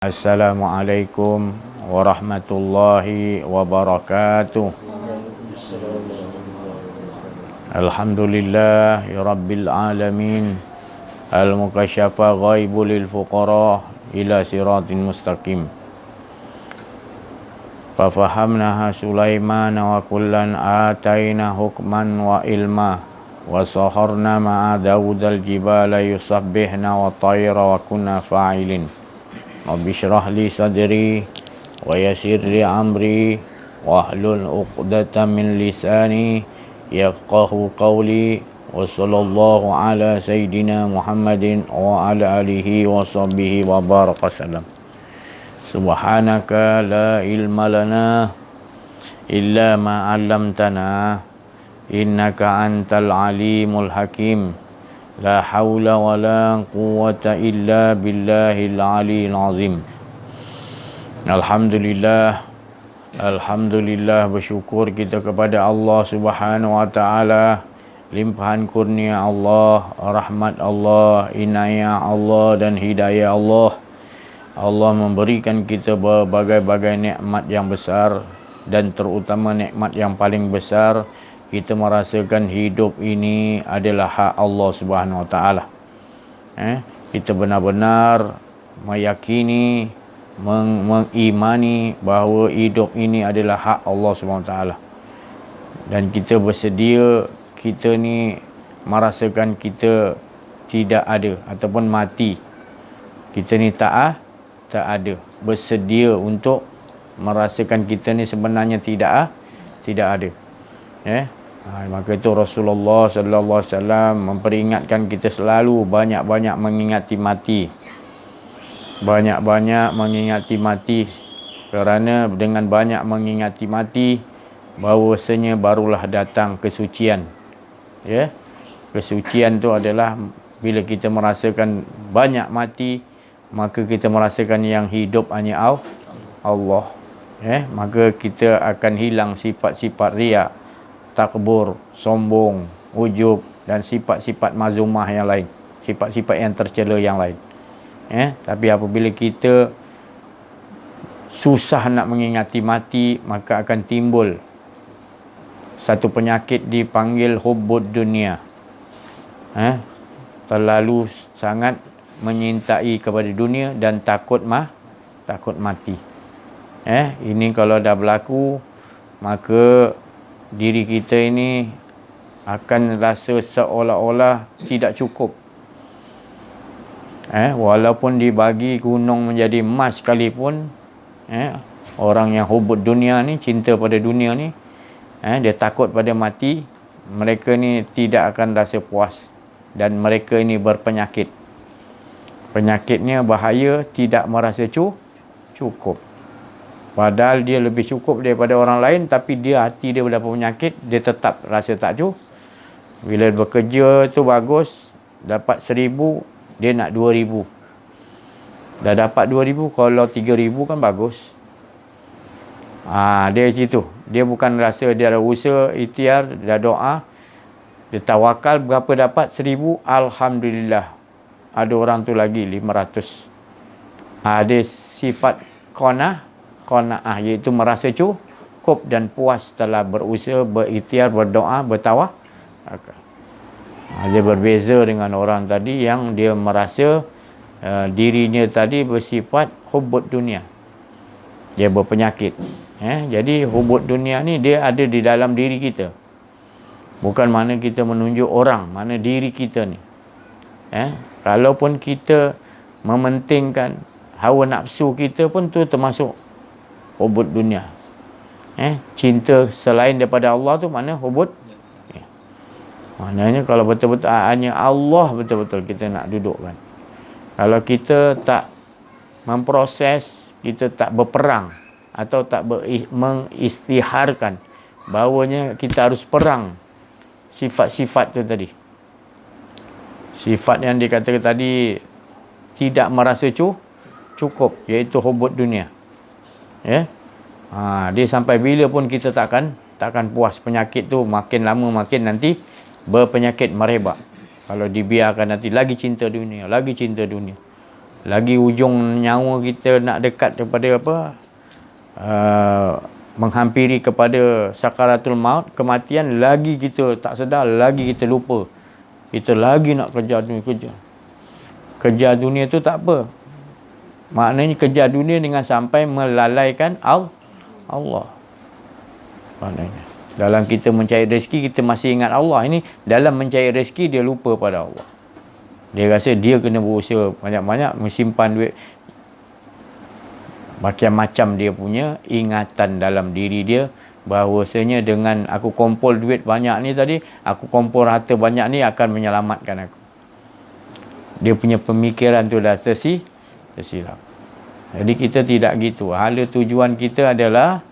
Assalamualaikum warahmatullahi wabarakatuh. Alhamdulillahi rabbil alamin. Al-mukasyafa ghaibul lil fuqara ila siratin mustaqim. Fafahamnaha Sulaiman wa kullan ataina hukman wa ilma wa saharna ma'a Dawudal jibala yusabbihna wa tayra wa kunna fa'ilin. Rabbi syrah li sadri wa yassir li amri wahlul 'uqdatam min lisani yafqahu qawli wa sallallahu ala sayyidina Muhammadin wa ala alihi wa sahbihi wa baraka sallam. Subhanaka la ilma lana illa ma 'allamtana innaka antal alimul hakim. La haula wa la quwwata illa billahil aliyil azim. Alhamdulillah bersyukur kita kepada Allah Subhanahu wa taala, limpahan kurnia Allah, rahmat Allah, inayah Allah dan hidayah Allah. Allah memberikan kita berbagai-bagai nikmat yang besar, dan terutama nikmat yang paling besar, kita merasakan hidup ini adalah hak Allah Subhanahu wa taala. Kita benar-benar meyakini, mengimani bahawa hidup ini adalah hak Allah Subhanahu wa taala. Dan kita bersedia, kita ni merasakan kita tidak ada ataupun mati. Kita ni tak ada. Bersedia untuk merasakan kita ni sebenarnya tidak ada. Maka itu Rasulullah sallallahu alaihi wasallam memperingatkan kita selalu banyak-banyak mengingati mati. Banyak-banyak mengingati mati, kerana dengan banyak mengingati mati bahawasanya barulah datang kesucian. Kesucian tu adalah bila kita merasakan banyak mati, maka kita merasakan yang hidup hanya Allah. Maka kita akan hilang sifat-sifat riak, takbur, sombong, ujub dan sifat-sifat mazumah yang lain, sifat-sifat yang tercela yang lain. Tapi apabila kita susah nak mengingati mati, maka akan timbul satu penyakit dipanggil hubbud dunia. Terlalu sangat menyintai kepada dunia dan takut mati. Ini kalau dah berlaku, maka diri kita ini akan rasa seolah-olah tidak cukup. Walaupun dibagi gunung menjadi emas sekalipun, orang yang hubud dunia ni, cinta pada dunia ni, dia takut pada mati, mereka ni tidak akan rasa puas, dan mereka ini berpenyakit. Penyakitnya bahaya, tidak merasa cukup. Padahal dia lebih cukup daripada orang lain, tapi hati dia berdapat penyakit, dia tetap rasa tak cukup. Bila bekerja tu bagus, dapat 1,000, dia nak 2,000. Dah dapat 2,000, kalau 3,000 kan bagus. Dia situ. Dia bukan rasa dia ada usaha, ikhtiar, dah doa, dia tawakal, berapa dapat 1,000, Alhamdulillah. Ada orang tu lagi 500. Dia sifat qanaah, iaitu merasa cukup dan puas setelah berusaha, berikhtiar, berdoa, bertawakal. Dia berbeza dengan orang tadi yang dia merasa dirinya tadi bersifat hubbud dunia. Dia berpenyakit. Jadi hubbud dunia ni dia ada di dalam diri kita. Bukan mana kita menunjuk orang, mana diri kita ni. Kalaupun kita mementingkan hawa nafsu kita pun tu termasuk hubud dunia. Cinta selain daripada Allah tu mana hubud? Maknanya kalau betul-betul hanya Allah betul-betul kita nak dudukkan. Kalau kita tak memproses, kita tak berperang atau tak mengistiharkan bahawanya kita harus perang sifat-sifat tu tadi. Sifat yang dikatakan tadi tidak merasa cukup, iaitu hubud dunia. Dia sampai bila pun kita takkan puas. Penyakit tu makin lama makin nanti berpenyakit merebak. Kalau dibiarkan nanti lagi cinta dunia. lagi ujung nyawa kita nak dekat kepada apa, menghampiri kepada sakaratul maut, kematian, lagi kita tak sedar, lagi kita lupa, kita lagi nak kejar dunia. Kejar dunia tu tak apa, maknanya kejar dunia dengan sampai melalaikan Allah. Maknanya dalam kita mencari rezeki, kita masih ingat Allah. Ini dalam mencari rezeki, dia lupa pada Allah. Dia rasa dia kena berusaha banyak-banyak mensimpan duit. Macam-macam dia punya ingatan dalam diri dia, bahawasanya dengan aku kumpul duit banyak ni tadi, aku kumpul harta banyak ni akan menyelamatkan aku. Dia punya pemikiran tu dah tersilap. Jadi kita tidak gitu. Hala tujuan kita adalah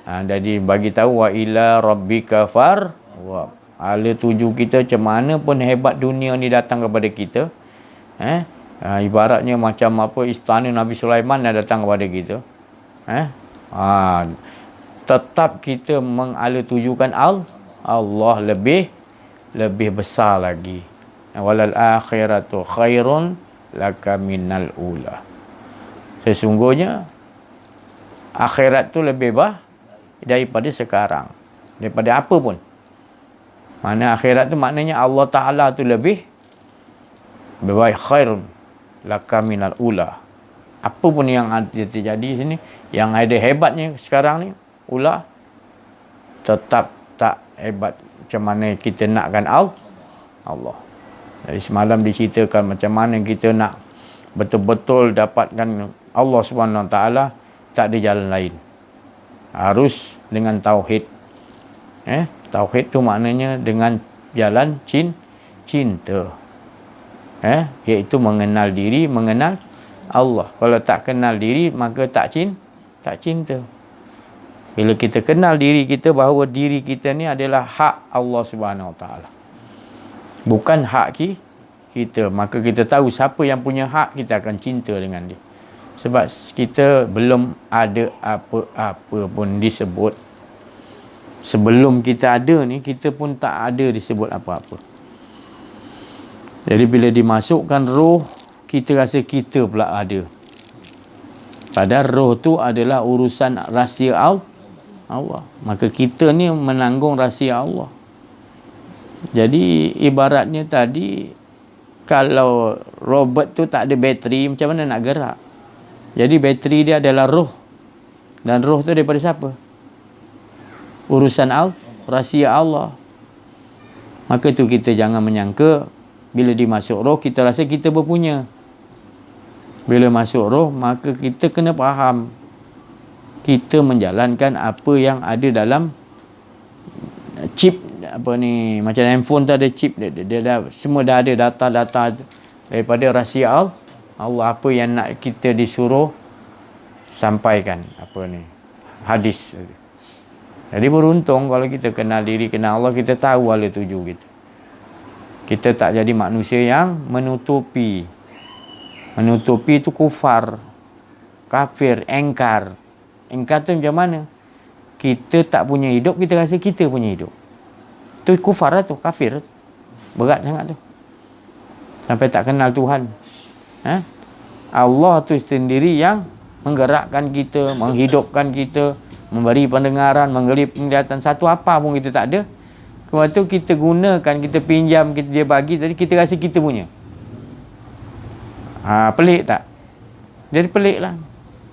jadi bagi tahu, wa ila rabbika farghab. Hala tuju kita, macam mana pun hebat dunia ni datang kepada kita, ibaratnya macam apa, istana Nabi Sulaiman dah datang kepada kita, tetap kita mengala tujukan Allah lebih besar lagi. Walal akhiratu khairun laka minal ula. Sesungguhnya akhirat tu lebih daripada sekarang, daripada apa pun. Mana akhirat tu maknanya Allah Ta'ala tu lebih baik, khairun laka minal ula. Apa pun yang terjadi sini, yang ada hebatnya sekarang ni, ula, tetap tak hebat macam mana kita nakkan Allah. Jadi semalam diceritakan macam mana kita nak betul-betul dapatkan Allah Subhanahu Wa Taala, tak ada jalan lain. Harus dengan tauhid. Tauhid tu maknanya dengan jalan cinta. Iaitu mengenal diri, mengenal Allah. Kalau tak kenal diri, maka tak cinta. Bila kita kenal diri kita, bahawa diri kita ni adalah hak Allah Subhanahu Wa Taala, bukan hak kita, maka kita tahu siapa yang punya hak, kita akan cinta dengan dia. Sebab kita belum ada apa-apa pun disebut. Sebelum kita ada ni, kita pun tak ada disebut apa-apa. Jadi bila dimasukkan roh, kita rasa kita pula ada. Padahal roh tu adalah urusan rahsia Allah. Maka kita ni menanggung rahsia Allah. Jadi ibaratnya tadi, kalau robot tu tak ada bateri, macam mana nak gerak? Jadi bateri dia adalah roh. Dan roh tu daripada siapa? Urusan rahsia Allah. Maka tu kita jangan menyangka bila dimasuk roh kita rasa kita berpunya. Bila masuk roh, maka kita kena faham kita menjalankan apa yang ada dalam chip, apa ni, macam handphone tu ada chip dia dah, semua dah ada data-data daripada rahsia Allah, apa yang nak kita disuruh sampaikan, apa ni, hadis. Jadi beruntung kalau kita kenal diri, kenal Allah, kita tahu hala tuju kita. Kita tak jadi manusia yang menutupi. Menutupi itu kufar, kafir, engkar. Engkar tu macam mana? Kita tak punya hidup, kita rasa kita punya hidup. Tu kufar lah tu, kafir lah tu. Berat sangat tu. Sampai tak kenal Tuhan. Allah tu sendiri yang menggerakkan kita, menghidupkan kita, memberi pendengaran, memberi penglihatan. Satu apa pun kita tak ada. Kemudian tu kita gunakan, kita pinjam, dia bagi, tadi kita rasa kita punya. Pelik tak? Jadi pelik lah.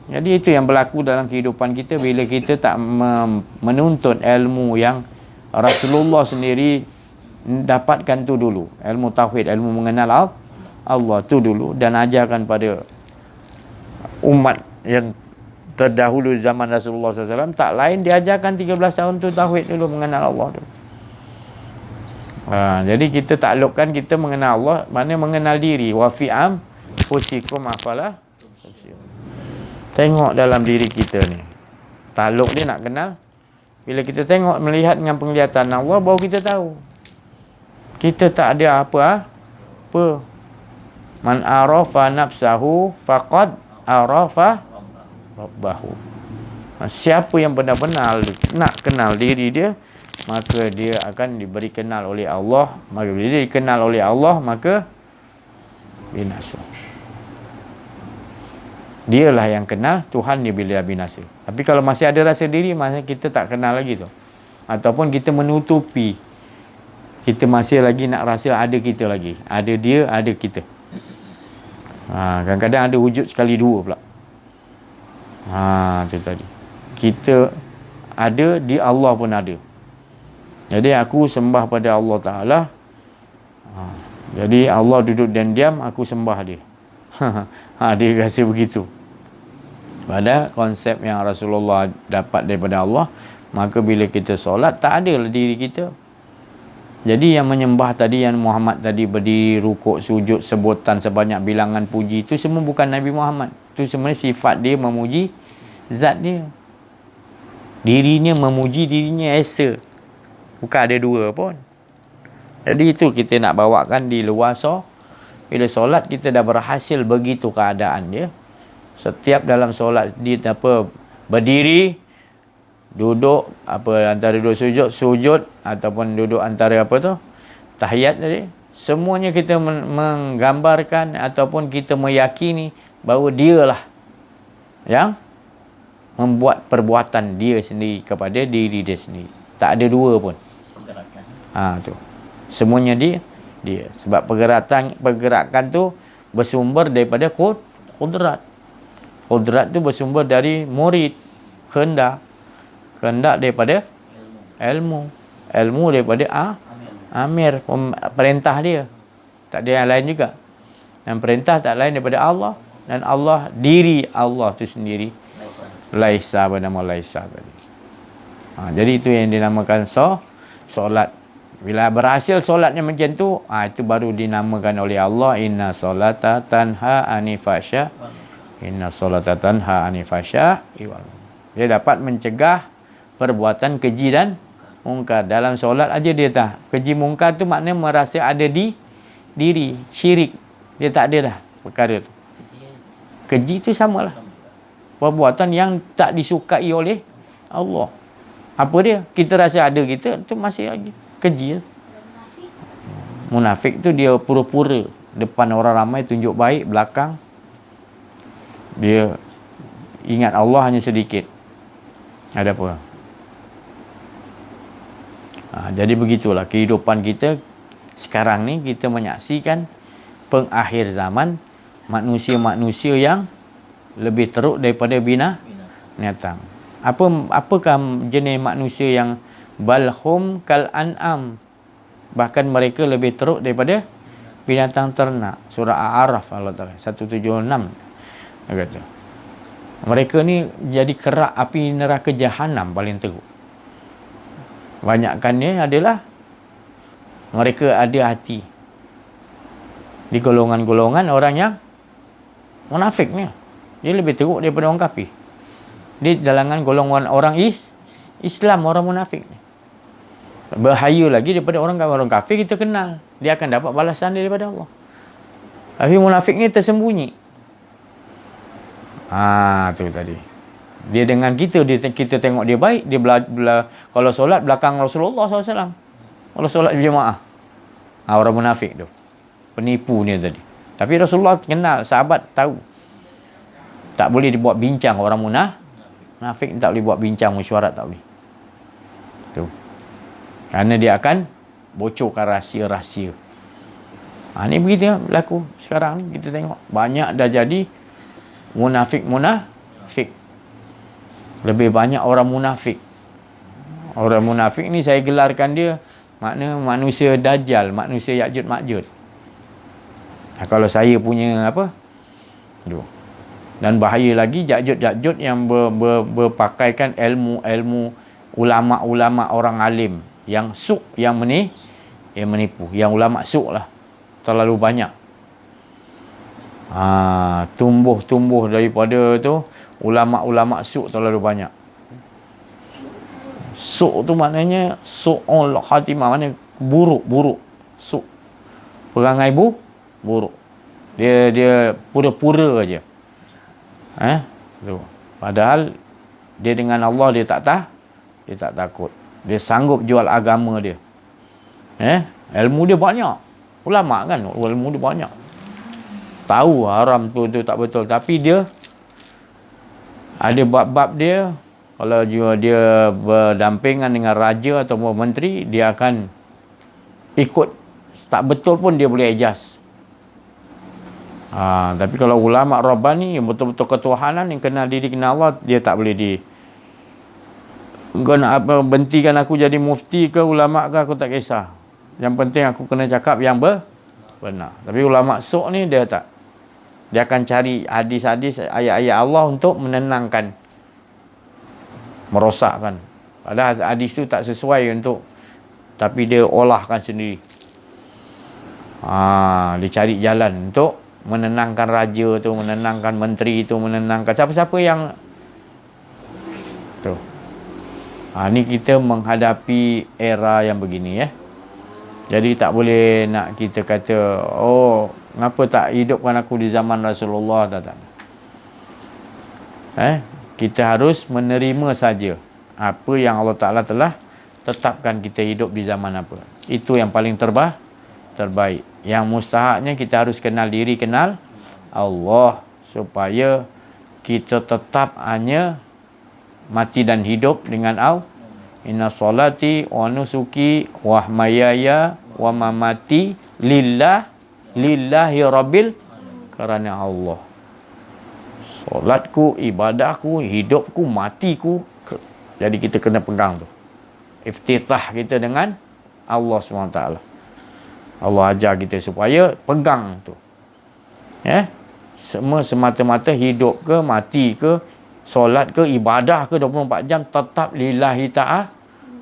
Jadi itu yang berlaku dalam kehidupan kita bila kita tak menuntut ilmu yang Rasulullah sendiri dapatkan tu dulu. Ilmu tauhid, ilmu mengenal Allah tu dulu, dan ajarkan pada umat yang terdahulu zaman Rasulullah SAW. Tak lain, diajarkan 13 tahun tu tauhid dulu, mengenal Allah dulu. Jadi kita taklukkan kita mengenal Allah, maknanya mengenal diri. Wa fi'am fusikum afalah. Tengok dalam diri kita ni, takluk dia nak kenal. Bila kita tengok, melihat dengan penglihatan Allah, baru kita tahu kita tak ada apa. Man arafa nafsahu faqad arafa rabbahu. Siapa yang benar-benar nak kenal diri dia, maka dia akan diberi kenal oleh Allah. Maka bila dia dikenal oleh Allah, maka binasa. Dialah yang kenal Tuhan dia bila binasa. Tapi kalau masih ada rasa diri, maksudnya kita tak kenal lagi tu. Ataupun kita menutupi. Kita masih lagi nak rasa ada kita lagi. Ada dia, ada kita. Kadang-kadang ada wujud sekali dua pula. Tu tadi. Kita ada, di Allah pun ada. Jadi aku sembah pada Allah Ta'ala. Jadi Allah duduk dan diam, aku sembah dia. Dia rasa begitu. Pada konsep yang Rasulullah dapat daripada Allah, maka bila kita solat, tak ada lah diri kita. Jadi yang menyembah tadi, yang Muhammad tadi berdiri, rukuk, sujud, sebutan sebanyak bilangan puji, itu semua bukan Nabi Muhammad. Itu sebenarnya sifat dia memuji zat dia. Dirinya memuji dirinya esa. Bukan ada dua pun. Jadi itu kita nak bawakan di luar bila solat kita dah berhasil begitu keadaan dia. Setiap dalam solat dia berdiri, duduk, antara duduk sujud ataupun duduk antara tahiyat tadi, semuanya kita menggambarkan ataupun kita meyakini bahawa dialah yang membuat perbuatan dia sendiri kepada diri dia sendiri. Tak ada dua pun. Tu. Semuanya dia. Sebab pergerakan tu bersumber daripada kudrat. Kudrat tu bersumber dari murid. Kehendak daripada ilmu. Ilmu daripada amir. Perintah dia. Tak ada yang lain juga. Yang perintah tak lain daripada Allah. Dan Allah, diri Allah tu sendiri. Laisa, bernama Laisa tadi. Jadi itu yang dinamakan solat. Bila berhasil solatnya macam tu, itu baru dinamakan oleh Allah, inna solata tanha anifasya. Inna solata tanha anifasya. Dia dapat mencegah perbuatan keji dan mungkar. Dalam solat aja dia tak. Keji mungkar tu maknanya merasa ada di diri. Syirik. Dia tak ada dah perkara tu. Keji tu samalah. Perbuatan yang tak disukai oleh Allah. Apa dia? Kita rasa ada kita, tu masih lagi keji. Munafik tu dia pura-pura depan orang ramai tunjuk baik, belakang dia ingat Allah hanya sedikit. Ada apa? Jadi begitulah kehidupan kita sekarang ni. Kita menyaksikan pengakhir zaman, manusia-manusia yang lebih teruk daripada binatang. Apakah jenis manusia yang balhum kal an'am, bahkan mereka lebih teruk daripada binatang ternak. Surah Al-A'raf Allah Ta'ala 176 dia kata. Mereka ni jadi kerak api neraka Jahanam paling teruk. Banyakkannya adalah mereka ada hati di golongan-golongan orang yang munafik ni. Dia lebih teruk daripada orang kafir. Dia dalangan golongan orang Islam, orang munafik ni. Bahaya lagi daripada orang kafir kita kenal. Dia akan dapat balasan daripada Allah. Tapi munafik ni tersembunyi. Tu tadi. Dia dengan kita tengok dia baik, dia kalau solat belakang Rasulullah SAW. Kalau solat berjemaah. Orang munafik tu. Penipu ni tadi. Tapi Rasulullah kenal, sahabat tahu. Tak boleh dibuat bincang orang munafik tak boleh buat bincang mesyuarat, tak boleh. Tu. Kerana dia akan bocorkan rahsia-rahsia. Ni begitu berlaku sekarang ni. Kita tengok banyak dah jadi munafik. Lebih banyak orang munafik. Orang munafik ni saya gelarkan dia makna manusia Dajjal, manusia Ya'jud Ma'jud. Kalau saya punya dan bahaya lagi Ya'jud yang berpakaikan ilmu ulama-ulama orang alim yang suk, yang menipu, yang ulama suk lah, terlalu banyak. Tumbuh daripada tu ulama-ulama suk terlalu banyak. Suk tu maknanya su'ul khatimah, maknanya buruk. Suk, perangai buruk. Dia pura-pura aja. Tu. Padahal dia dengan Allah dia tak takut. Dia sanggup jual agama dia. Ilmu dia banyak. Ulama kan, ilmu dia banyak. Tahu haram tu tak betul, tapi dia Ada bab-bab dia, kalau dia berdampingan dengan raja atau menteri, dia akan ikut. Tak betul pun dia boleh adjust. Tapi kalau ulama Rabbani yang betul-betul ketuhanan, yang kenal diri, kenal Allah, dia tak boleh kau nak apa, bentikan aku jadi mufti ke ulama ke, aku tak kisah. Yang penting aku kena cakap yang benar. Tapi ulama sok ni dia tak. Dia akan cari hadis-hadis, ayat-ayat Allah untuk menenangkan, merosakkan. Padahal hadis tu tak sesuai untuk, tapi dia olahkan sendiri. Dia cari jalan untuk menenangkan raja tu, menenangkan menteri tu, menenangkan siapa-siapa yang tu. Ni kita menghadapi era yang begini ya. Jadi tak boleh nak kita kata, oh, ngapa tak hidupkan aku di zaman Rasulullah, tak. Kita harus menerima saja apa yang Allah Ta'ala telah tetapkan kita hidup di zaman apa. Itu yang paling terbaik. Yang mustahaknya kita harus kenal diri, kenal Allah, supaya kita tetap hanya mati dan hidup dengan Allah. Inna salati wa nusuki wa mahayaya wa mamati lillahi rabbil, kerana Allah. Solatku, ibadahku, hidupku, matiku. Jadi kita kena pegang tu. Iftitah kita dengan Allah SWT. Allah ajar kita supaya pegang tu. Semua semata-mata hidup ke, mati ke, solat ke, ibadah ke, 24 jam tetap lillahi ta'ala,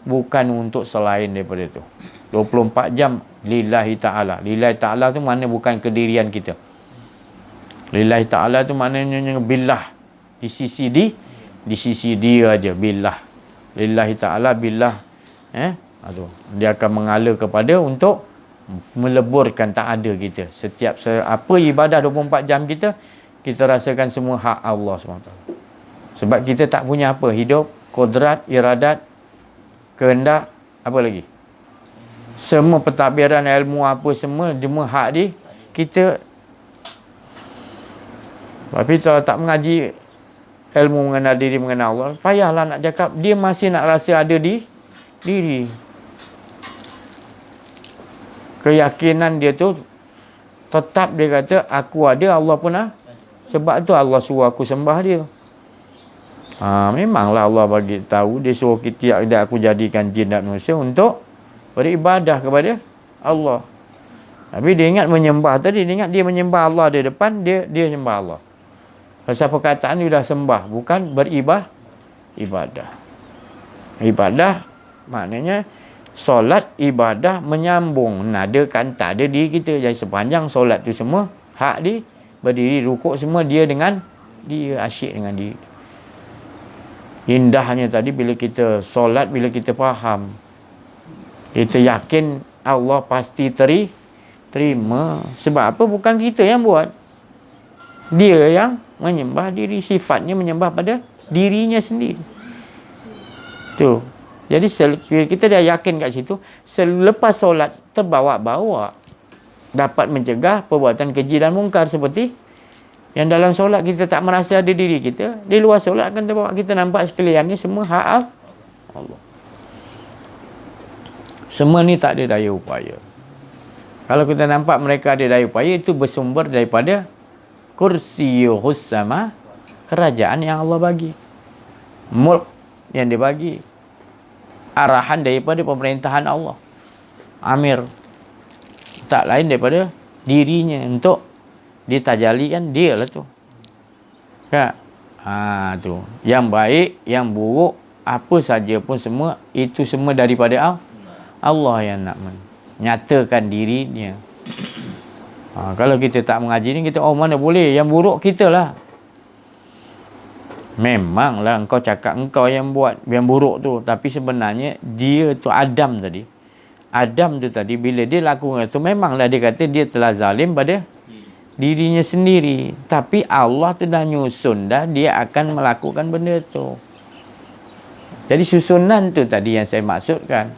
bukan untuk selain daripada itu. 24 jam lillahi ta'ala. Lillahi ta'ala tu makna bukan kedirian kita. Lillahi ta'ala tu maknanya billah, di sisi dia aja, billah. Lillahi ta'ala, billah. Dia akan mengalir kepada untuk meleburkan, tak ada kita. Setiap apa ibadah 24 jam kita rasakan semua hak Allah SWT. Sebab kita tak punya apa, hidup, kodrat, iradat, kehendak, apa lagi? Semua pentadbiran, ilmu apa semua hak di kita. Tapi kalau tak mengaji ilmu mengenal diri, mengenal Allah, payahlah nak cakap. Dia masih nak rasa ada di diri. Keyakinan dia tu tetap, dia kata aku ada, Allah pun ada. Sebab tu Allah suruh aku sembah dia. Memanglah Allah bagi tahu, dia suruh kita, aku jadikan jin dan manusia untuk beribadah kepada Allah. Tapi dia ingat menyembah tadi, dia ingat dia menyembah Allah di depan, dia sembah Allah. Pasal perkataan dia dah sembah, bukan ibadah. Ibadah maknanya solat, ibadah menyambung, nadakan tak ada diri kita. Jadi sepanjang solat tu semua hak dia, berdiri, rukuk semua dia dengan dia, asyik dengan dia. Indahnya tadi bila kita solat, bila kita faham, kita yakin Allah pasti terima. Sebab apa? Bukan kita yang buat, dia yang menyembah diri, sifatnya menyembah pada dirinya sendiri. Tu. Jadi kita dah yakin kat situ, selepas solat terbawa-bawa, dapat mencegah perbuatan keji dan mungkar. Seperti yang dalam solat kita tak merasa ada diri kita, di luar solat akan terbawa kita nampak sekalian ni semua hak Allah. Semua ni tak ada daya upaya. Kalau kita nampak mereka ada daya upaya, itu bersumber daripada kursiyuhus sama, kerajaan yang Allah bagi, mulk yang dia bagi, arahan daripada pemerintahan Allah, amir, tak lain daripada dirinya untuk ditajalikan dia lah tu. Tak? Tu. Yang baik, yang buruk, apa saja pun semua, itu semua daripada Allah yang nak menyatakan dirinya. Kalau kita tak mengaji ni, kita mana boleh, yang buruk kita lah. Memanglah engkau cakap engkau yang buat yang buruk tu, tapi sebenarnya dia tu Adam tadi. Adam tu tadi bila dia lakukan itu, memanglah dia kata dia telah zalim pada dirinya sendiri. Tapi Allah tu dah nyusun dah dia akan melakukan benda tu. Jadi susunan tu tadi yang saya maksudkan.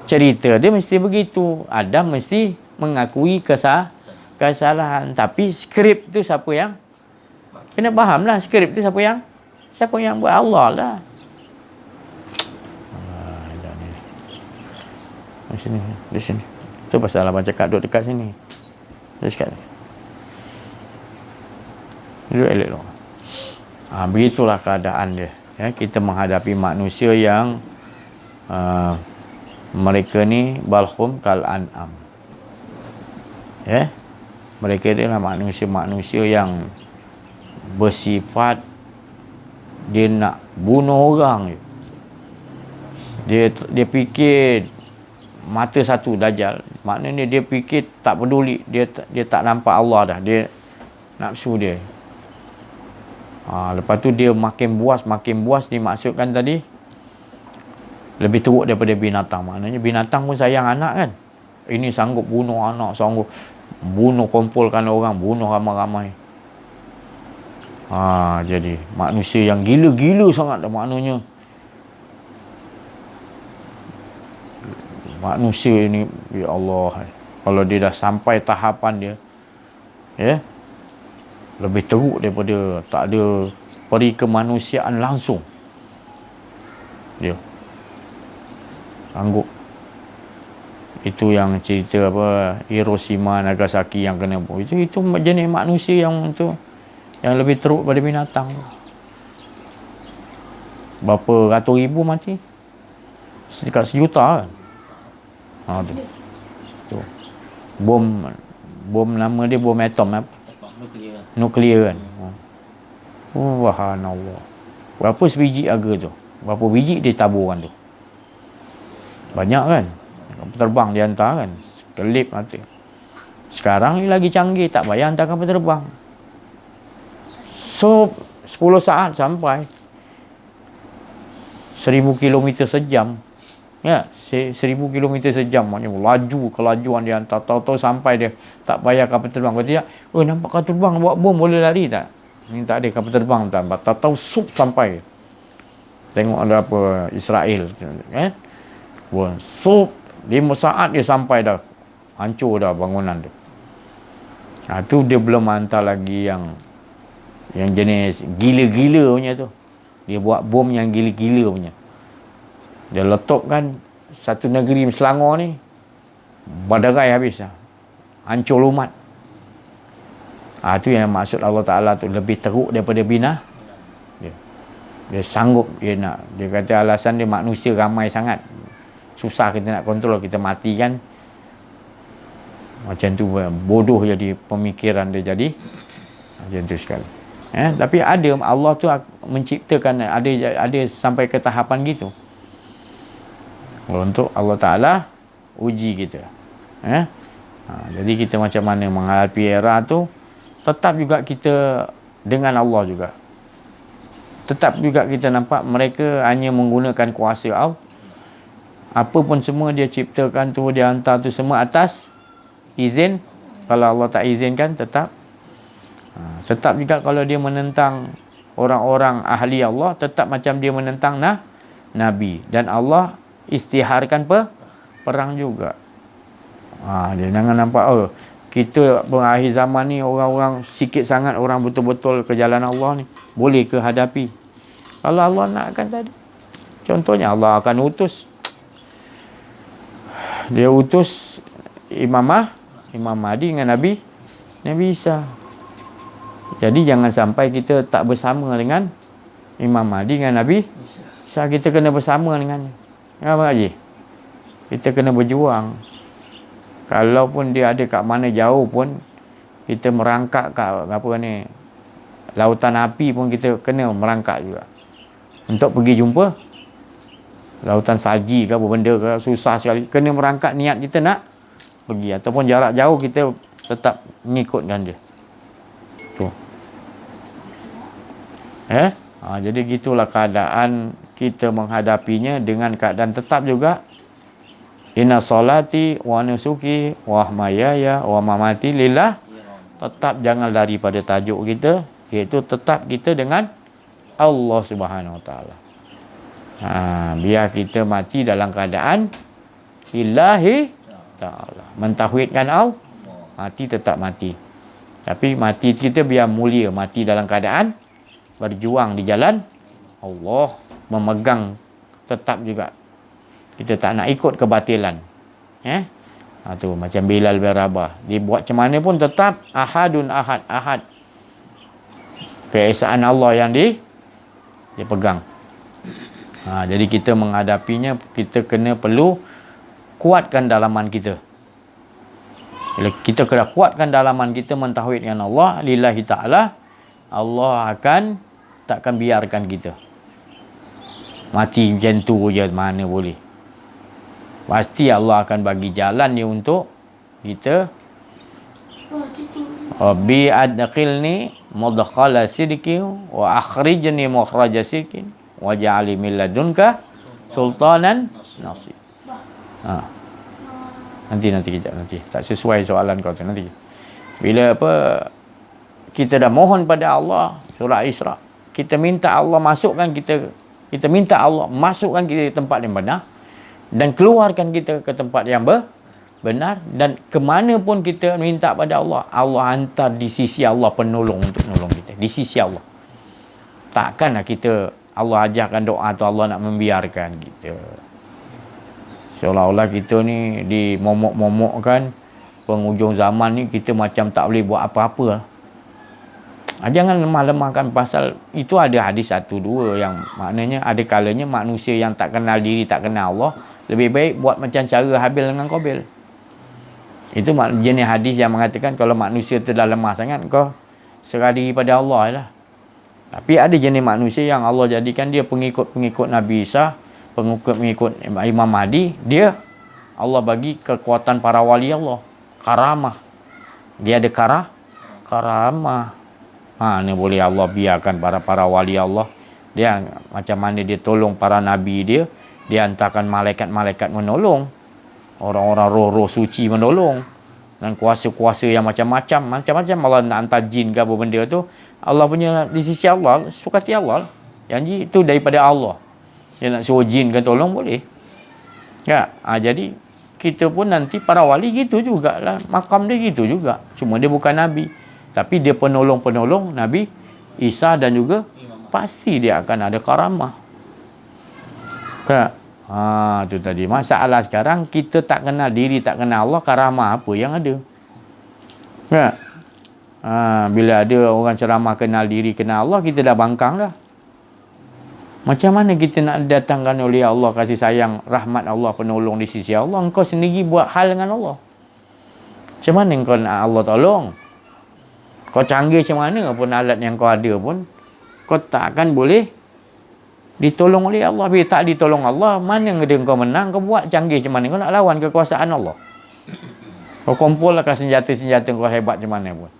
Cerita dia mesti begitu. Adam mesti mengakui kesalahan. Tapi skrip tu siapa yang kena faham lah, skrip tu siapa yang Siapa yang buat? Allah lah. Di sini, di sini. Itu pasal abang cakap duduk dekat sini. Dia cakap. Duduk elok tu. Begitulah keadaan dia. Ya, kita menghadapi manusia yang mereka ni balhum kal an'am. Ya. Mereka adalah manusia-manusia yang bersifat dia nak bunuh orang je. Dia fikir mata satu Dajjal. Maknanya dia fikir tak peduli, dia tak nampak Allah dah. Dia nafsu dia. Lepas tu dia makin buas dimaksudkan tadi lebih teruk daripada binatang. Maknanya binatang pun sayang anak kan. Ini sanggup bunuh anak, sanggup bunuh, kumpulkan orang, bunuh ramai-ramai. Jadi manusia yang gila-gila sangat dah maknanya. Manusia ini, ya Allah, kalau dia dah sampai tahapan dia, ya, lebih teruk daripada tak ada peri kemanusiaan langsung. Dia sanggup. Itu yang cerita apa, Hiroshima, Nagasaki yang kena itu jenis manusia yang tu, yang lebih teruk daripada binatang. Berapa ratus ribu mati? Dekat sejuta kan? Tu. Bom nama dia bom atom apa? Nuklear kan. Subhanallah. Berapa sebiji harga tu? Berapa biji dia taburkan tu? Banyak kan? Terbang dia hantar kan, kelip mati. Sekarang ni lagi canggih, tak payah hantar kapal terbang. So 10 saat sampai 1000 kilometer sejam. Ya, 1000 kilometer sejam, maknanya laju, kelajuan dia hantar. Tahu-tahu sampai dia, tak payah kapal terbang. Kalau tidak, nampak kapal terbang buat bom, boleh lari tak? Ni tak ada kapal terbang tak. Tahu-tahu sup sampai. Tengok ada apa Israel kan? Sup 5 saat dia sampai dah. Hancur dah bangunan tu. Tu dia belum hantar lagi yang jenis gila-gila punya tu. Dia buat bom yang gila-gila punya. Dia letupkan satu negeri Selangor ni, badarai habis dah. Hancur lumat. Tu yang maksud Allah Ta'ala tu, lebih teruk daripada dia sanggup, dia kata alasan dia manusia ramai sangat, susah kita nak kontrol, kita mati kan. Macam tu bodoh jadi pemikiran dia jadi macam tu sekali. Tapi ada Allah tu menciptakan, ada sampai ke tahapan gitu untuk Allah Ta'ala uji kita. Jadi kita macam mana menghadapi era tu, tetap juga kita dengan Allah juga. Tetap juga kita nampak mereka hanya menggunakan kuasa Allah. Apa pun semua dia ciptakan tu, dia hantar tu semua atas izin. Kalau Allah tak izinkan, tetap juga kalau dia menentang orang-orang ahli Allah, tetap macam dia menentang Nabi. Dan Allah istiharkan perang juga. Dia jangan nampak kita akhir zaman ni orang-orang sikit sangat orang betul-betul ke jalan Allah ni. Boleh ke hadapi? Kalau Allah nakkan tadi. Contohnya Allah akan utus. Dia utus Imam Mahdi dengan Nabi Isa. Jadi jangan sampai kita tak bersama dengan Imam Mahdi dengan Nabi Isa. Kita kena bersama dengannya. Ya Pak Haji? Kita kena berjuang. Kalaupun dia ada kat mana jauh pun, kita merangkak kat lautan api pun kita kena merangkak juga untuk pergi jumpa lautan salji ke apa benda ke, susah sekali, kena merangkak niat kita nak pergi, ataupun jarak jauh kita tetap mengikutkan dia tu. Jadi gitulah keadaan kita menghadapinya, dengan keadaan tetap juga inna solati wa nusuki wa mahayaya wa mamati lillah. Tetap jangan lari pada tajuk kita, iaitu tetap kita dengan Allah Subhanahu Wa Taala. Biar kita mati dalam keadaan lillahi ta'ala, mentauhidkan Allah. Mati tetap mati, tapi mati kita biar mulia, mati dalam keadaan berjuang di jalan Allah memegang tetap juga. Kita tak nak ikut kebatilan. Tu macam Bilal bin Rabah. Dia buat macam mana pun tetap ahadun ahad. Ahad. Keesaan Allah yang dia pegang. Jadi kita menghadapinya, kita perlu kuatkan dalaman kita. Bila kita kena kuatkan dalaman kita mentauhidkan Allah, lillahi ta'ala, Allah takkan biarkan kita mati macam tu je, mana boleh. Pasti Allah akan bagi jalan ni untuk kita. Rabbi adkhilni mudkhala sidqin wa akhrijni mukhraja sidqin waj'alni min ladunka sultanan nasir. Nanti kejap, nanti. Tak sesuai soalan kau tu nanti. Bila kita dah mohon pada Allah, surah Isra, kita minta Allah masukkan kita minta Allah masukkan kita di tempat yang benar dan keluarkan kita ke tempat yang benar, dan ke mana pun kita minta pada Allah, Allah hantar di sisi Allah penolong untuk menolong kita. Di sisi Allah. Takkanlah kita Allah ajarkan doa tu Allah nak membiarkan kita. Seolah-olah kita ni dimomok-momokkan, penghujung zaman ni kita macam tak boleh buat apa-apa. Jangan lemah-lemahkan pasal itu. Ada hadis 1-2 yang maknanya ada kalanya manusia yang tak kenal diri, tak kenal Allah, lebih baik buat macam cara Habil dengan Qabil. Itu jenis hadis yang mengatakan kalau manusia tu dah lemah sangat, kau serah diri pada Allah lah. Tapi ada jenis manusia yang Allah jadikan dia pengikut Nabi Isa, pengikut Imam Mahdi. Dia Allah bagi kekuatan para wali Allah, karamah. Dia ada karamah. Ni boleh Allah biarkan para wali Allah. Dia macam mana dia tolong para nabi dia hantarkan malaikat-malaikat menolong. Orang-orang roh-roh suci menolong. Dan kuasa-kuasa yang macam-macam Allah nak hantar jin ke apa benda tu, Allah punya di sisi Allah, sukati Allah. Yang itu daripada Allah. Dia nak suruh jin kan tolong boleh. Jadi kita pun nanti para wali gitu jugalah. Makam dia gitu juga. Cuma dia bukan nabi, tapi dia penolong-penolong Nabi Isa, dan juga pasti dia akan ada karamah. Tu tadi. Masalah sekarang kita tak kenal diri, tak kenal Allah, karamah apa yang ada? Bila ada orang ceramah kenal diri, kenal Allah, kita dah bangkang dah. Macam mana kita nak datangkan oleh Allah kasih sayang, rahmat Allah, penolong di sisi Allah, engkau sendiri buat hal dengan Allah? Macam mana engkau nak Allah tolong? Kau canggih macam mana pun alat yang kau ada pun, kau takkan boleh ditolong oleh Allah. Bila tak ditolong Allah, mana ngeda kau menang? Kau buat canggih macam mana? Kau nak lawan kekuasaan Allah. Kau kumpulkan senjata-senjata kau hebat macam mana pun,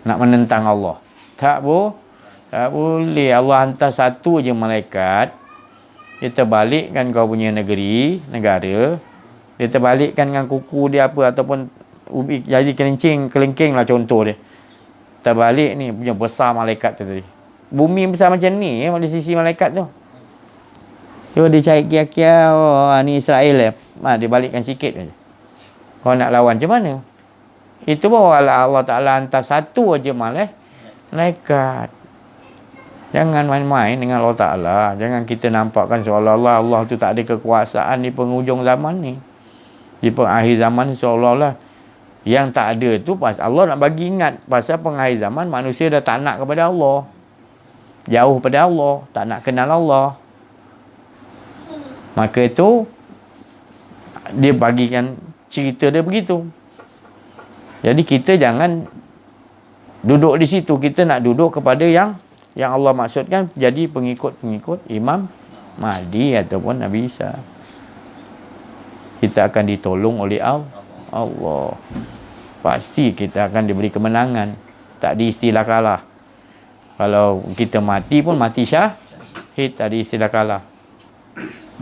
nak menentang Allah. Tak boleh. Allah hantar satu je malaikat, dia terbalikkan kau punya negara. Dia terbalikkan dengan kuku dia apa, ataupun ubi jadi kelingking lah contoh dia. Terbalik ni punya besar malaikat tu tadi. Bumi besar macam ni di sisi malaikat tu. Dia cari kia-kia, ni Israel dia balikkan sikit je. Kau nak lawan macam mana? Itu baru Allah Ta'ala hantar satu aja malaikat. Jangan main-main dengan Allah Ta'ala. Jangan kita nampakkan seolah-olah Allah tu tak ada kekuasaan di penghujung zaman ni. Di akhir zaman ni seolah-olah yang tak ada tu pas Allah nak bagi ingat pasal pengakhir zaman manusia dah tak nak kepada Allah. Jauh pada Allah, tak nak kenal Allah. Maka itu dia bagikan cerita dia begitu. Jadi kita jangan duduk di situ, kita nak duduk kepada yang Allah maksudkan jadi pengikut-pengikut Imam Mahdi ataupun Nabi Isa. Kita akan ditolong oleh Allah. Pasti kita akan diberi kemenangan. Tak diistilah kalah. Kalau kita mati pun mati syahid, tak diistilah kalah.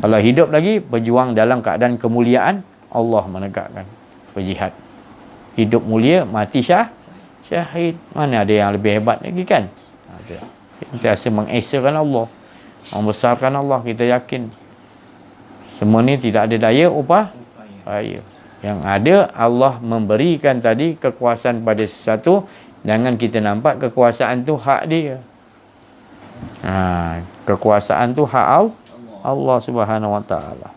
Kalau hidup lagi, berjuang dalam keadaan kemuliaan, Allah menegakkan berjihad. Hidup mulia, mati syahid. Mana ada yang lebih hebat lagi kan? Kita rasa mengesakan Allah, membesarkan Allah, kita yakin. Semua ni tidak ada daya upaya. Yang ada Allah memberikan tadi kekuasaan pada sesuatu. Jangan kita nampak kekuasaan tu hak dia. Kekuasaan tu hak Allah Subhanahu Wa Taala.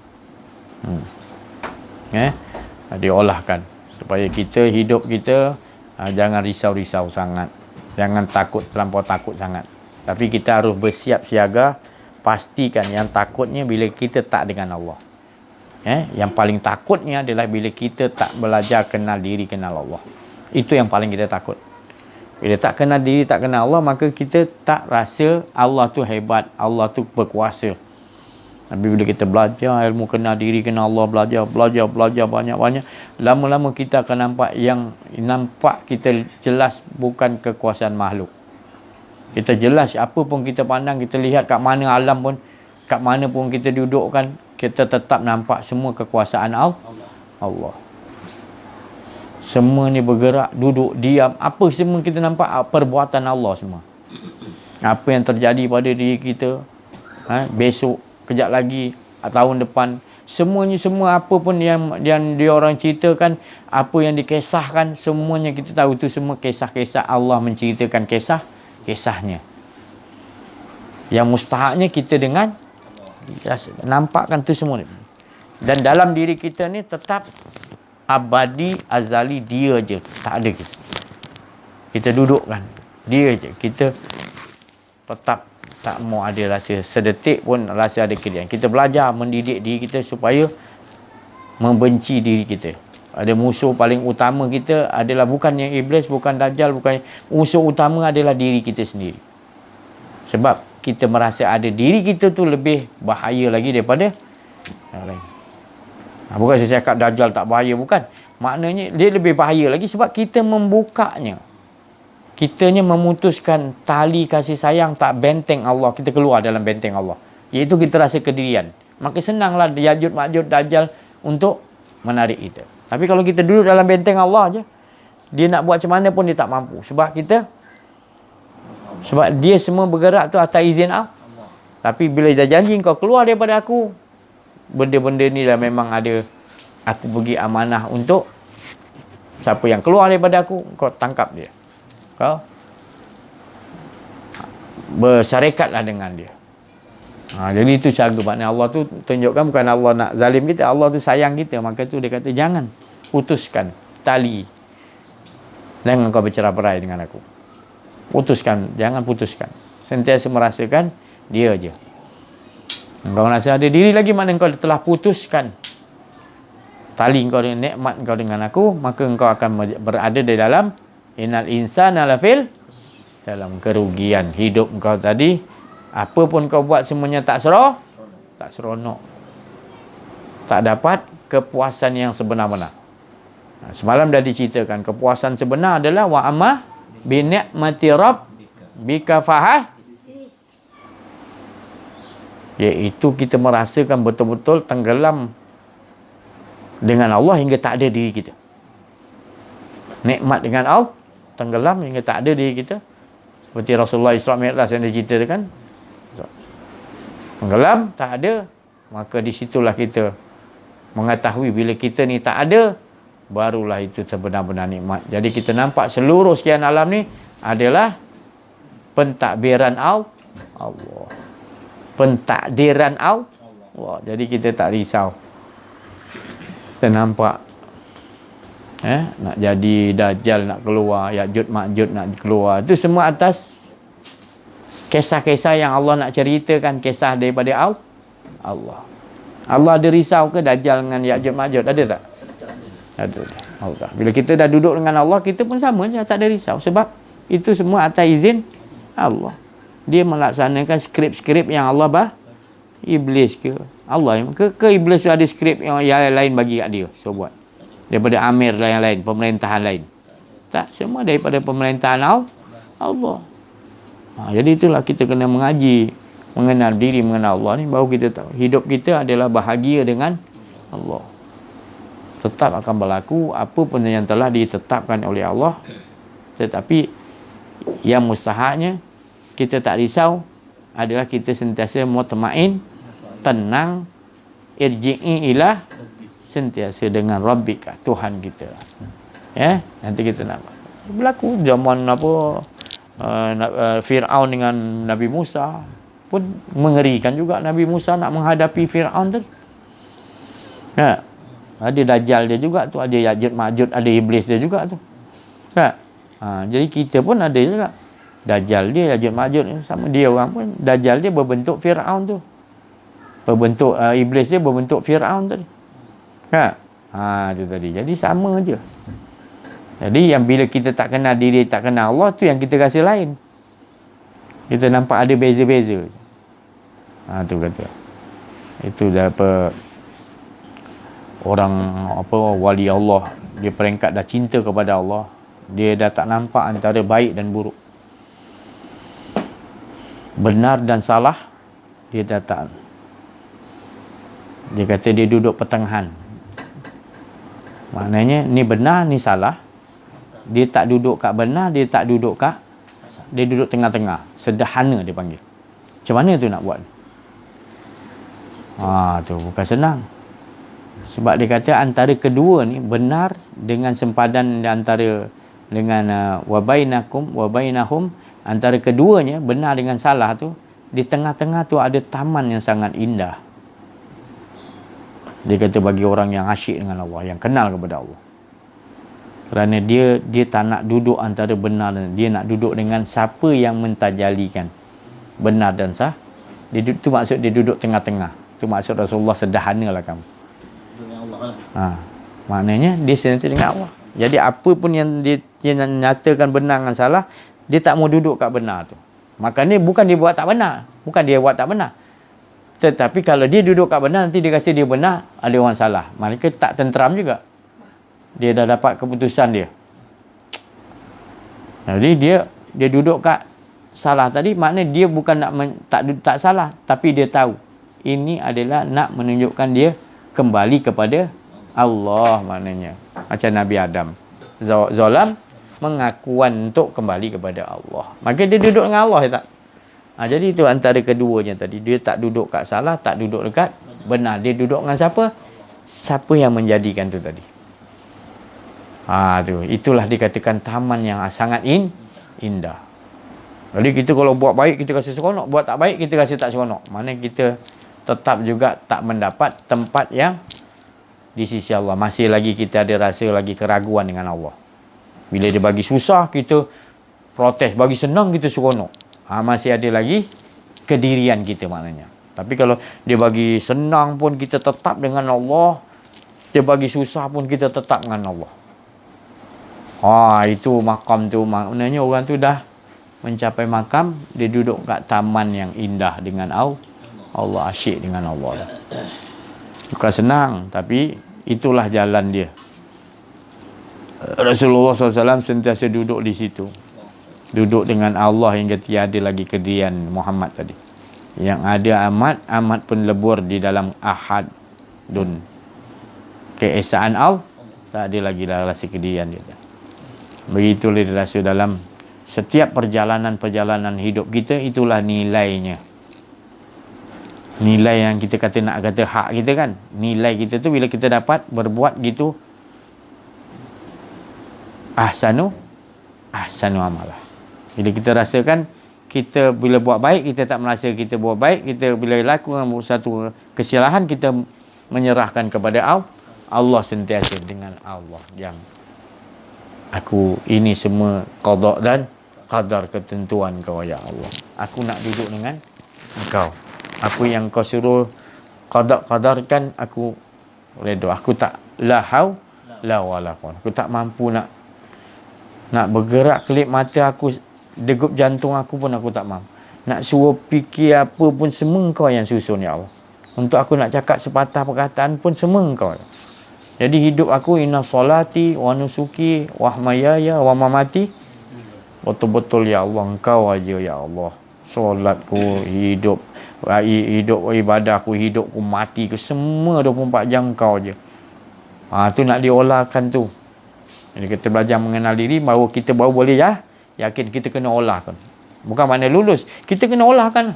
Diolahkan supaya kita hidup kita jangan risau-risau sangat, jangan terlampau takut sangat. Tapi kita harus bersiap siaga, pastikan yang takutnya bila kita tak dengan Allah. Yang paling takutnya adalah bila kita tak belajar kenal diri, kenal Allah. Itu yang paling kita takut. Bila tak kenal diri, tak kenal Allah, maka kita tak rasa Allah tu hebat, Allah tu berkuasa. Tapi bila kita belajar ilmu kenal diri, kenal Allah, belajar banyak-banyak, lama-lama kita akan nampak kita jelas bukan kekuasaan makhluk. Kita jelas apa pun kita pandang, kita lihat kat mana alam pun, kat mana pun kita dudukkan, kita tetap nampak semua kekuasaan Allah. Semua ni bergerak, duduk, diam, apa semua kita nampak perbuatan Allah semua. Apa yang terjadi pada diri kita, besok, kejap lagi, tahun depan, semuanya, semua apa pun yang dia orang ceritakan, apa yang dikisahkan, semuanya kita tahu itu semua kisah-kisah Allah menceritakan kisahnya. Yang mustahaknya kita dengan nampakkan tu semua ni. Dan dalam diri kita ni tetap abadi, azali, dia je, tak ada kita dudukkan dia je, kita tetap tak mau ada rasa sedetik pun rasa ada kedian. Kita belajar mendidik diri kita supaya membenci diri kita. Ada musuh paling utama kita adalah bukan yang iblis, bukan dajjal, bukan, musuh utama adalah diri kita sendiri. Sebab kita merasa ada diri kita tu lebih bahaya lagi daripada yang lain. Bukan saya cakap dajjal tak bahaya, bukan. Maknanya dia lebih bahaya lagi sebab kita membukanya. Kitanya memutuskan tali kasih sayang, tak benteng Allah, kita keluar dalam benteng Allah. Iaitu kita rasa kedirian. Maka senanglah Ya'juj Ma'juj Dajjal untuk menarik kita. Tapi kalau kita duduk dalam benteng Allah je, dia nak buat macam mana pun dia tak mampu. Sebab dia semua bergerak tu atas izin Allah. Tapi bila dia janji kau keluar daripada aku, benda-benda ni dah memang ada, aku bagi amanah untuk siapa yang keluar daripada aku, kau tangkap dia, kau bersyarikatlah dengan dia. Jadi itu cara maknanya Allah tu tunjukkan bukan Allah nak zalim kita, Allah tu sayang kita. Maka tu dia kata jangan putuskan tali, jangan kau bercerai-berai dengan aku. Putuskan, jangan putuskan. Sentiasa merasakan dia je. Kau rasa ada diri lagi, mana kau telah putuskan tali kau dengan nikmat kau dengan aku, maka engkau akan berada di dalam innal insana lafil, dalam kerugian hidup kau tadi. Apa pun kau buat semuanya tak seronok, tak dapat kepuasan yang sebenar-benar. Semalam dah diceritakan kepuasan sebenar adalah wa amma bi ni'mati rabbika fahah, iaitu kita merasakan betul-betul tenggelam dengan Allah hingga tak ada diri kita. Nikmat dengan Allah, tenggelam hingga tak ada diri kita. Seperti Rasulullah Isra Mi'raj yang diceritakan, tenggelam, tak ada. Maka di situlah kita mengetahui bila kita ni tak ada, barulah itu sebenar-benar nikmat. Jadi kita nampak seluruh sekian alam ni adalah pentadbiran Allah. Pentakdiran Allah. Jadi kita tak risau. Kita nampak nak jadi Dajjal nak keluar, Ya'juj Ma'juj nak keluar, itu semua atas kisah-kisah yang Allah nak ceritakan, kisah daripada Allah. Allah ada risau ke Dajjal dengan Ya'juj Ma'juj? Ada tak? Ada. Allah. Bila kita dah duduk dengan Allah, kita pun sama je, tak ada risau. Sebab itu semua atas izin Allah. Dia melaksanakan skrip-skrip yang Allah iblis ke Allah ke iblis ada skrip yang lain bagi kat dia, so buat daripada amir yang lain, pemerintahan lain. Tak, semua daripada pemerintahan Allah. Jadi itulah kita kena mengaji, mengenal diri, mengenal Allah ni, baru kita tahu hidup kita adalah bahagia dengan Allah. Tetap akan berlaku apa pun yang telah ditetapkan oleh Allah. Tetapi yang mustahaknya kita tak risau adalah kita sentiasa mutmain, tenang, irji'i ilah, sentiasa dengan Rabbika, Tuhan kita. Nanti kita nak berlaku zaman apa Fir'aun dengan Nabi Musa pun mengerikan juga. Nabi Musa nak menghadapi Fir'aun tu. Ada Dajjal dia juga tu, ada Ya'juj Ma'juj, ada iblis dia juga tu. Jadi kita pun ada juga Dajjal dia, Ya'juj Ma'juj sama dia orang pun. Dajjal dia berbentuk Fir'aun tu. Berbentuk iblis dia berbentuk Fir'aun tadi. Itu tadi. Jadi sama je. Jadi yang bila kita tak kenal diri, tak kenal Allah, tu yang kita rasa lain. Kita nampak ada beza-beza. Tu kata. Itu dah orang wali Allah, dia peringkat dah cinta kepada Allah, dia dah tak nampak antara baik dan buruk, benar dan salah. Dia dah tak. Dia kata dia duduk pertengahan. Maknanya ni benar, ni salah. Dia tak duduk kat benar, dia tak duduk kat, dia duduk tengah-tengah. Sederhana dia panggil. Macam mana tu nak buat? Tu bukan senang. Sebab dia kata antara kedua ni, benar dengan sempadan antara dengan wabainakum wabainahum, antara keduanya, benar dengan salah tu, di tengah-tengah tu ada taman yang sangat indah. Dia kata bagi orang yang asyik dengan Allah, yang kenal kepada Allah. Kerana dia tak nak duduk antara benar dan dia nak duduk dengan siapa yang mentajalikan benar dan sah. Itu maksud dia duduk tengah-tengah. Itu maksud Rasulullah, sederhanalah kamu. Maknanya dia senantiasa dengan Allah. Jadi apa pun yang dia nyatakan benar dengan salah, dia tak mau duduk kat benar tu. Makanya bukan dia buat tak benar, bukan dia buat tak benar. Tetapi kalau dia duduk kat benar, nanti dia rasa dia benar, ada orang salah. Mereka tak tenteram juga. Dia dah dapat keputusan dia. Jadi dia duduk kat salah tadi, maknanya dia bukan nak tak salah, tapi dia tahu ini adalah nak menunjukkan dia kembali kepada Allah. Maknanya macam Nabi Adam, zalam mengakuan untuk kembali kepada Allah, maka dia duduk dengan Allah, tak? Jadi itu antara keduanya tadi. Dia tak duduk kat salah, tak duduk dekat benar. Dia duduk dengan siapa? Siapa yang menjadikan tu tadi. Itulah dikatakan taman yang sangat indah. Jadi kita kalau buat baik, kita rasa seronok. Buat tak baik, kita rasa tak seronok. Mana kita tetap juga tak mendapat tempat yang di sisi Allah. Masih lagi kita ada rasa lagi keraguan dengan Allah. Bila dia bagi susah, kita protes. Bagi senang, kita seronok. Masih ada lagi kedirian kita maknanya. Tapi kalau dia bagi senang pun kita tetap dengan Allah, dia bagi susah pun kita tetap dengan Allah. Itu makam tu, maknanya orang tu dah mencapai makam, dia duduk kat taman yang indah dengan Allah, asyik dengan Allah. Bukan senang, tapi itulah jalan dia. Rasulullah SAW sentiasa duduk di situ. Duduk dengan Allah hingga tiada lagi kedirian Muhammad tadi. Yang ada amat pun lebur di dalam ahadun. Keesaan Allah, tak ada lagi rasa kedirian dia. Begitulah dirasa dalam setiap perjalanan hidup kita. Itulah nilainya. Nilai yang kita kata, nak kata hak kita kan. Nilai kita tu bila kita dapat berbuat gitu, ahsanu amalah. Bila kita rasakan kita bila buat baik, kita tak merasa kita buat baik. Kita bila lakukan satu kesalahan, kita menyerahkan kepada Allah sentiasa dengan Allah yang aku ini semua qada dan qadar, ketentuan kau ya Allah. Aku nak duduk dengan engkau. Apa yang kau suruh qadarkan, aku redha. Aku tak la haula wala quwwata. Aku tak mampu nak bergerak kelip mata aku, degup jantung aku pun aku tak mampu. Nak suruh fikir apa pun, semua engkau yang susun ya Allah. Untuk aku nak cakap sepatah perkataan pun semua engkau. Jadi hidup aku, inna solati wa nusuki wa mahmayaya wa mamati, betul-betul ya Allah engkau aja ya Allah. Solatku, hidup ibadahku, hidupku, matiku, semua 24 jam engkau aja. Tu nak diolahkan tu. Jadi kita belajar mengenal diri, baru kita boleh yakin kita kena olahkan. Bukan makna lulus, kita kena olahkan.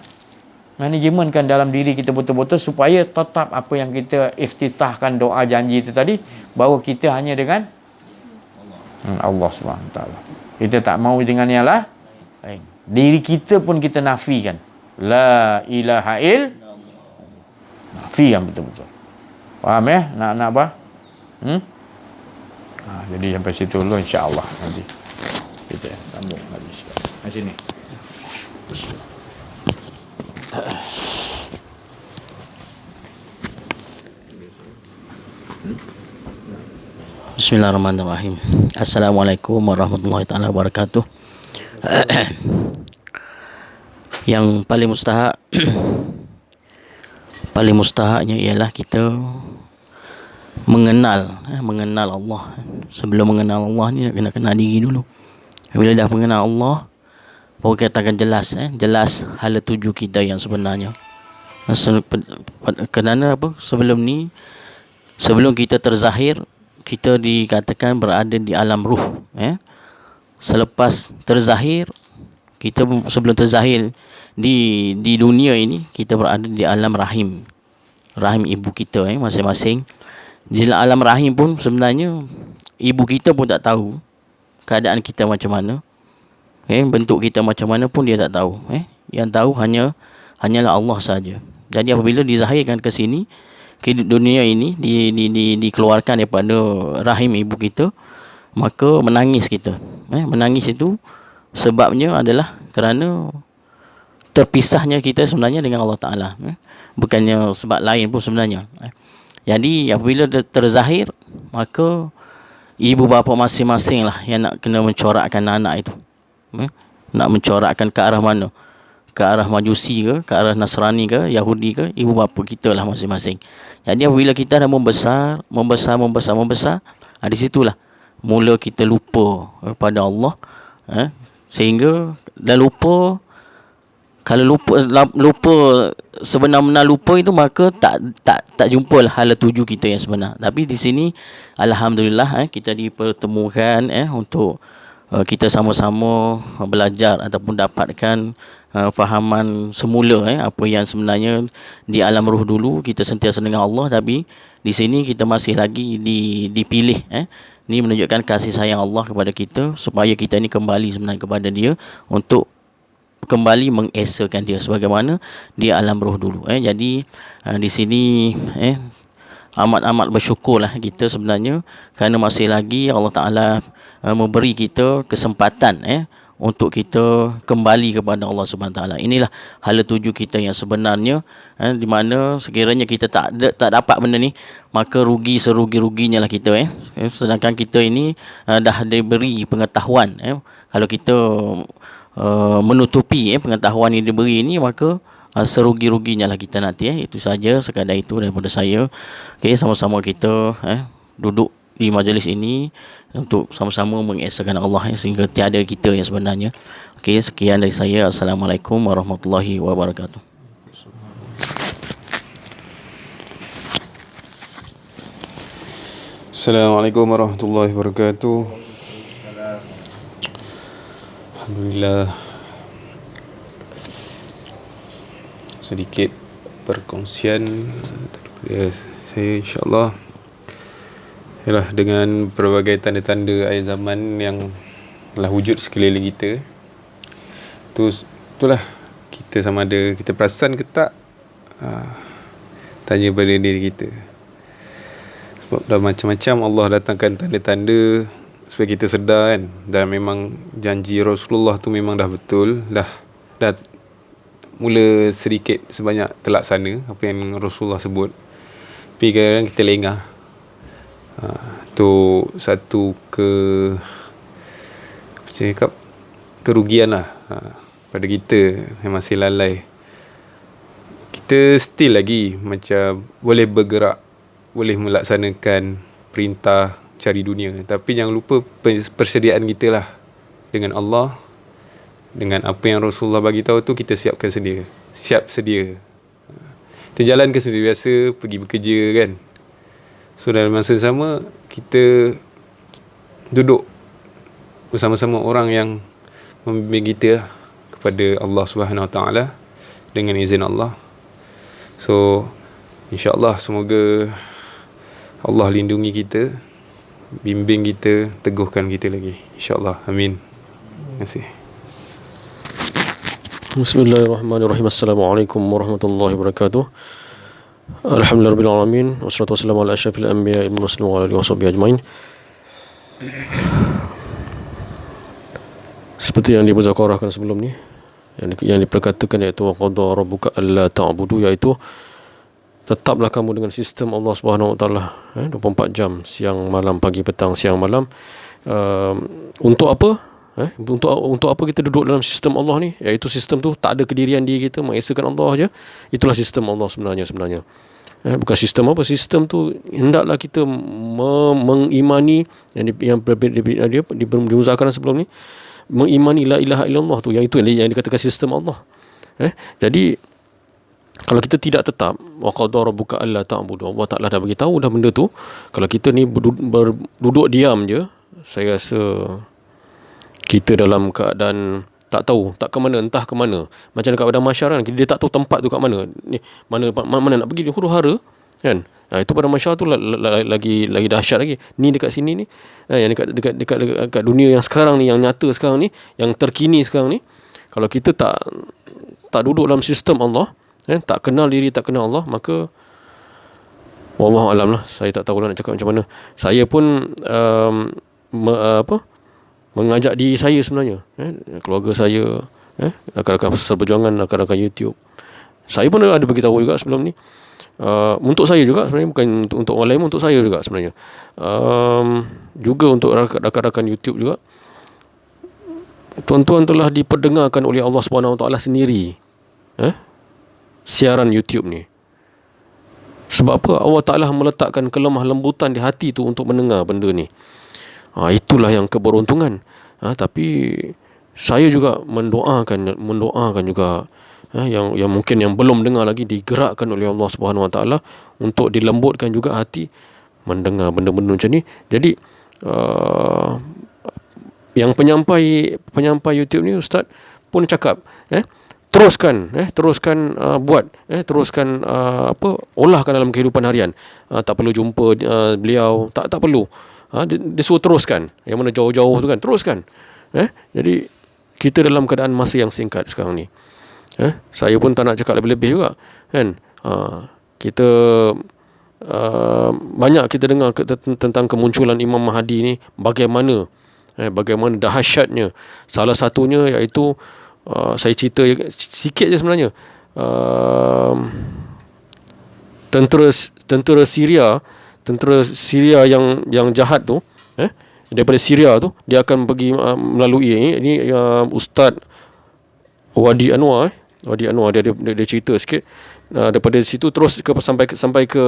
Manajemenkan dalam diri kita betul-betul supaya tetap apa yang kita iftitahkan doa janji itu tadi, bahawa kita hanya dengan Allah SWT. Kita tak mau dengan yang Diri kita pun kita nafikan. La ilaha il. Nafikan betul-betul. Faham ya? Nak apa? Jadi sampai situ dulu, insya-Allah nanti kita sambung lagi di sini. Bismillahirrahmanirrahim. Assalamualaikum warahmatullahi taala wabarakatuh. Yang paling mustahaknya ialah kita mengenal Allah. Sebelum mengenal Allah ni kena kenal diri dulu. Bila dah mengenal Allah, baru kita akan jelas hala tuju kita yang sebenarnya. Kerana apa? Sebelum kita terzahir, kita dikatakan berada di alam ruh. Selepas terzahir, kita sebelum terzahir di dunia ini, kita berada di alam rahim ibu kita masing-masing. Di alam rahim pun sebenarnya ibu kita pun tak tahu keadaan kita macam mana, bentuk kita macam mana pun dia tak tahu. Yang tahu hanyalah Allah saja. Jadi apabila dizahirkan ke sini, ke dunia ini, dikeluarkan daripada rahim ibu kita, maka menangis kita. Menangis itu sebabnya adalah kerana terpisahnya kita sebenarnya dengan Allah Ta'ala. Bukannya sebab lain pun sebenarnya. Jadi apabila terzahir, maka ibu bapa masing-masing lah yang nak kena mencorakkan anak itu. Nak mencorakkan ke arah mana? Ke arah Majusi ke, ke arah Nasrani ke, Yahudi ke, ibu bapa kita lah masing-masing. Jadi apabila kita dah membesar, di situlah mula kita lupa pada Allah. Sehingga dah lupa. Kalau lupa sebenar-benar lupa itu, maka tak jumpalah hala tuju kita yang sebenar. Tapi di sini alhamdulillah kita dipertemukan untuk kita sama-sama belajar ataupun dapatkan fahaman semula apa yang sebenarnya di alam ruh dulu kita sentiasa dengan Allah, tapi di sini kita masih lagi dipilih. Ini menunjukkan kasih sayang Allah kepada kita supaya kita ini kembali sebenarnya kepada Dia untuk kembali mengesakan Dia sebagaimana di alam roh dulu. Jadi di sini amat bersyukurlah kita sebenarnya kerana masih lagi Allah Ta'ala memberi kita kesempatan untuk kita kembali kepada Allah Subhanahu Taala. Inilah hala tuju kita yang sebenarnya, di mana sekiranya kita tak dapat benda ni, maka rugi serugi-ruginya lah kita. Sedangkan kita ini dah diberi pengetahuan. Kalau kita menutupi pengetahuan yang diberi ini, maka serugi-ruginya lah kita nanti. Itu saja sekadar itu daripada saya. Sama-sama kita duduk di majlis ini untuk sama-sama mengesahkan Allah sehingga tiada kita yang sebenarnya. Sekian dari saya. Assalamualaikum warahmatullahi wabarakatuh. Assalamualaikum warahmatullahi wabarakatuh. Alhamdulillah, sedikit perkongsian daripada saya, insyaAllah. Yalah, dengan pelbagai tanda-tanda akhir zaman yang telah wujud sekeliling kita, itulah kita sama ada kita perasan ke tak, tanya pada diri kita. Sebab dah macam-macam Allah datangkan tanda-tanda supaya kita sedar kan. Dan memang janji Rasulullah tu memang dah betul, dah mula sedikit sebanyak terlaksana apa yang Rasulullah sebut. Tapi kadang-kadang kita lengah. Tu satu kerugian lah pada kita yang masih lalai. Kita still lagi macam boleh bergerak, boleh melaksanakan perintah cari dunia, tapi jangan lupa persediaan kita lah dengan Allah, dengan apa yang Rasulullah bagi tahu tu, kita siap sedia. Kita jalankan sendiri biasa, pergi bekerja kan. So dalam masa sama kita duduk bersama-sama orang yang membimbing kita kepada Allah Subhanahu Wa Taala dengan izin Allah. So insya-Allah semoga Allah lindungi kita, bimbing kita, teguhkan kita lagi, insya-Allah. Amin. Terima kasih. Bismillahirrahmanirrahim. Assalamualaikum warahmatullahi wabarakatuh. Alhamdulillahirabbil alamin wassalatu wassalamu ala asyrafil anbiya'i wal mursalin wa ala alihi washabbihi ajmain. Seperti yang dimuzakarahkan sebelum ni, yang diperkatakan iaitu wa qadha rabbuka alla ta'budu, iaitu tetaplah kamu dengan sistem Allah Subhanahu wa taala 24 jam, siang malam, pagi petang, siang malam. Untuk apa? Untuk apa kita duduk dalam sistem Allah ni? Iaitu sistem tu tak ada kedirian diri kita, mengesakan Allah aja. Itulah sistem Allah sebenarnya. Bukan sistem apa, sistem tu hendaklah kita mengimani yang dimuzakarkan sebelum ni, mengimani la ilaha illallah tu, yang itu yang dikatakan sistem Allah. Jadi kalau kita tidak tetap wa qadha rabbuka alla ta'budu, Allah Taala dah bagi tahu dah benda tu. Kalau kita ni duduk diam je, saya rasa kita dalam keadaan tak tahu, tak ke mana, entah ke mana. Macam dekat padang mahsyar kan, dia tak tahu tempat tu kat mana. Ni mana nak pergi, dia huru-hara kan. Itu padang mahsyar tu lagi dahsyat lagi. Ni dekat sini ni, yang dekat dunia yang sekarang ni, yang nyata sekarang ni, yang terkini sekarang ni, kalau kita tak duduk dalam sistem Allah, tak kenal diri, tak kenal Allah, maka wallahu alam lah, saya tak tahu nak cakap macam mana. Saya pun mengajak diri saya sebenarnya, keluarga saya, rakan-rakan seperjuangan, rakan-rakan YouTube, saya pun ada beritahu juga sebelum ni, untuk saya juga sebenarnya, bukan untuk orang lain, untuk saya juga sebenarnya, juga untuk rakan-rakan YouTube juga. Tuan-tuan telah diperdengarkan oleh Allah Subhanahu Wa Taala sendiri, siaran YouTube ni. Sebab apa? Allah Ta'ala meletakkan kelemah lembutan di hati tu untuk mendengar benda ni. Itulah yang keberuntungan. Tapi saya juga mendoakan juga, yang mungkin yang belum dengar lagi, digerakkan oleh Allah Subhanahu Wa Taala untuk dilembutkan juga hati mendengar benda-benda macam ni. Jadi yang penyampai YouTube ni, Ustaz pun cakap, teruskan buat, teruskan olahkan dalam kehidupan harian. Tak perlu jumpa beliau, tak perlu. Dia suruh teruskan, yang mana jauh-jauh tu kan, teruskan. Jadi kita dalam keadaan masa yang singkat sekarang ni, saya pun tak nak cakap lebih-lebih juga kan. Kita banyak kita dengar tentang kemunculan Imam Mahdi ni, bagaimana dahsyatnya. Salah satunya iaitu, saya cerita sikit je sebenarnya. Tentera Syria yang jahat tu, daripada Syria tu, dia akan pergi melalui ini Ustaz Wadi Anwar dia cerita sikit, daripada situ terus sampai ke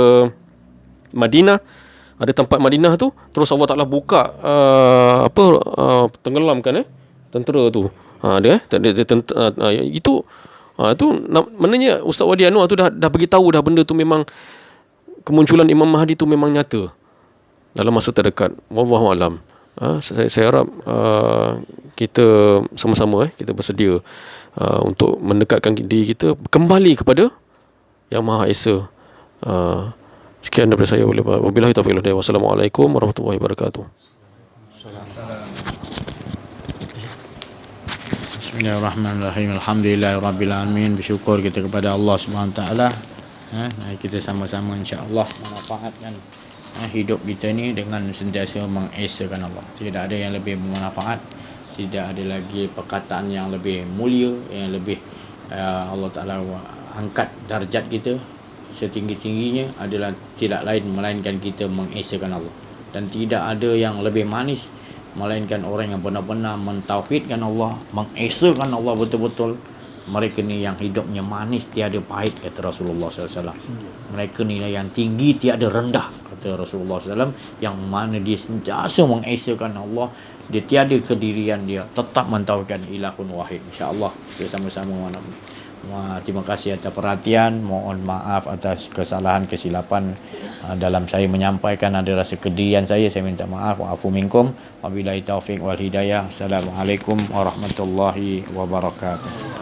Madinah. Ada tempat Madinah tu, terus Allah Taala buka tenggelamkan tentera tu. Itu maknanya Ustaz Wadi Anwar tu dah bagi tahu dah benda tu, memang kemunculan Imam Mahdi tu memang nyata dalam masa terdekat. Wallahu alam. Saya harap kita sama-sama kita bersedia untuk mendekatkan diri kita kembali kepada Yang Maha Esa. Sekian daripada saya. Wabillahi taufiq wal hidayah. Wassalamualaikum warahmatullahi wabarakatuh. Bismillahirrahmanirrahim. Alhamdulillahirabbil alamin. Bersyukur kita kepada Allah Subhanahu taala. Kita sama-sama insya-Allah manfaatkan hidup kita ni dengan sentiasa mengesakan Allah. Tidak ada yang lebih bermanfaat, tidak ada lagi perkataan yang lebih mulia, yang lebih Allah Taala angkat darjat kita setinggi-tingginya adalah tidak lain melainkan kita mengesakan Allah. Dan tidak ada yang lebih manis melainkan orang yang benar-benar mentauhidkan Allah, mengesakan Allah betul-betul. Mereka ni yang hidupnya manis tiada pahit, kata Rasulullah SAW. Mereka ni yang tinggi tiada rendah, kata Rasulullah SAW. Yang mana dia sentiasa mengesakan Allah, dia tiada kedirian, dia tetap mentauhidkan ilahun wahid. InsyaAllah kita sama-sama terima kasih atas perhatian. Mohon maaf atas kesalahan kesilapan dalam saya menyampaikan, ada rasa kedirian saya minta maaf. Wa'afu minkum. Wabillahi taufiq wal hidayah. Assalamualaikum warahmatullahi wabarakatuh.